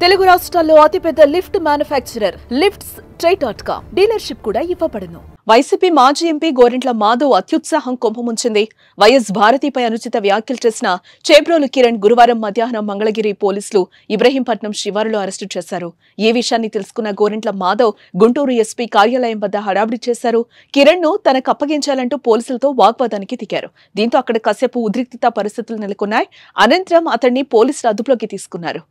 తెలుగు రాష్ట్రాల్లో అతిపెద్ద lift manufacturer లిఫ్ట్స్.com dealership కూడా ఇవ్వబడును. వైసీపీ మాజీ ఎంపీ గోరింట్ల మాధవ్ అత్యుత్సాహం కొంపముంచింది. వైఎస్ భారతిపై అనుచిత వ్యాఖ్యలు చేసిన చేబ్రోలు కిరణ్ గురువారం మధ్యాహ్నం మంగళగిరి పోలీసులు ఇబ్రహీంపట్నం శివారులో అరెస్టు చేశారు. ఈ విషయాన్ని తెలుసుకున్న గోరింట్ల మాధవ్ గుంటూరు ఎస్పీ కార్యాలయం వద్ద హడావిడి చేశారు. కిరణ్ ను తనకు అప్పగించాలంటూ పోలీసులతో వాగ్వాదానికి దిగారు. దీంతో అక్కడ కాసేపు ఉద్రిక్తత పరిస్థితులు నెలకొన్నాయి. అనంతరం అతన్ని పోలీసులు అదుపులోకి తీసుకున్నారు.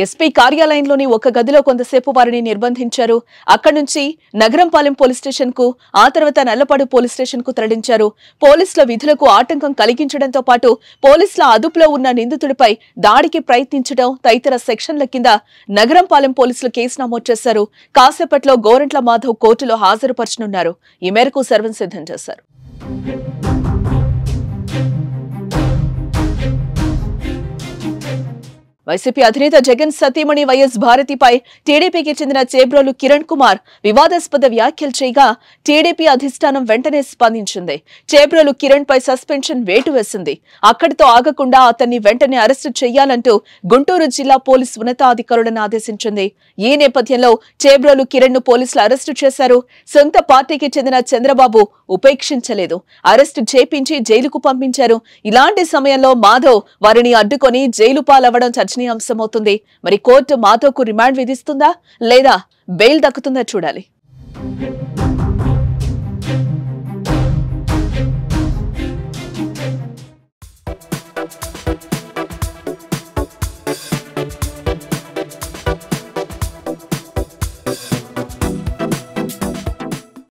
ఎస్పీ కార్యాలయంలోని ఒక గదిలో కొంతసేపు వారిని నిర్బంధించారు. అక్కడి నుంచి నగరంపాలెం పోలీస్ స్టేషన్ కు, ఆ తర్వాత నల్లపాడు పోలీస్ స్టేషన్ కు తరలించారు. పోలీసుల విధులకు ఆటంకం కలిగించడంతో పాటు పోలీసుల అదుపులో ఉన్న నిందితుడిపై దాడికి ప్రయత్నించడం తదితర సెక్షన్ల కింద నగరంపాలెం పోలీసులు కేసు నమోదు చేశారు. కాసేపట్లో గోరంట్ల మాధవ్ కోర్టులో హాజరుపరచనున్నారు. ఈ మేరకు సర్వం సిద్ధం చేశారు. వైసీపీ అధినేత జగన్ సతీమణి వైఎస్ భారతిపై టీడీపీకి చెందిన చేబ్రోలు కిరణ్ కుమార్ వివాదాస్పద వ్యాఖ్యలు చేయగా టీడీపీ అధిష్టానం వెంటనే స్పందించింది. చేబ్రోలు కిరణ్ పై సస్పెన్షన్ వేటు వేసింది. అక్కడితో ఆగకుండా అతన్ని వెంటనే అరెస్టు చేయాలంటూ గుంటూరు జిల్లా పోలీసు ఉన్నతాధికారులను ఆదేశించింది. ఈ నేపథ్యంలో చేబ్రోలు కిరణ్ ను పోలీసులు అరెస్టు చేశారు. సొంత పార్టీకి చెందిన చంద్రబాబు ఉపేక్షించలేదు. అరెస్టు చేపించి జైలుకు పంపించారు. ఇలాంటి సమయంలో మాధవ్ వారిని అడ్డుకొని జైలు పాలవ్వడం చర్చనీయాంశమవుతుంది. మరి కోర్టు మాధవ్కు రిమాండ్ విధిస్తుందా లేదా బెయిల్ దక్కుతుందా చూడాలి.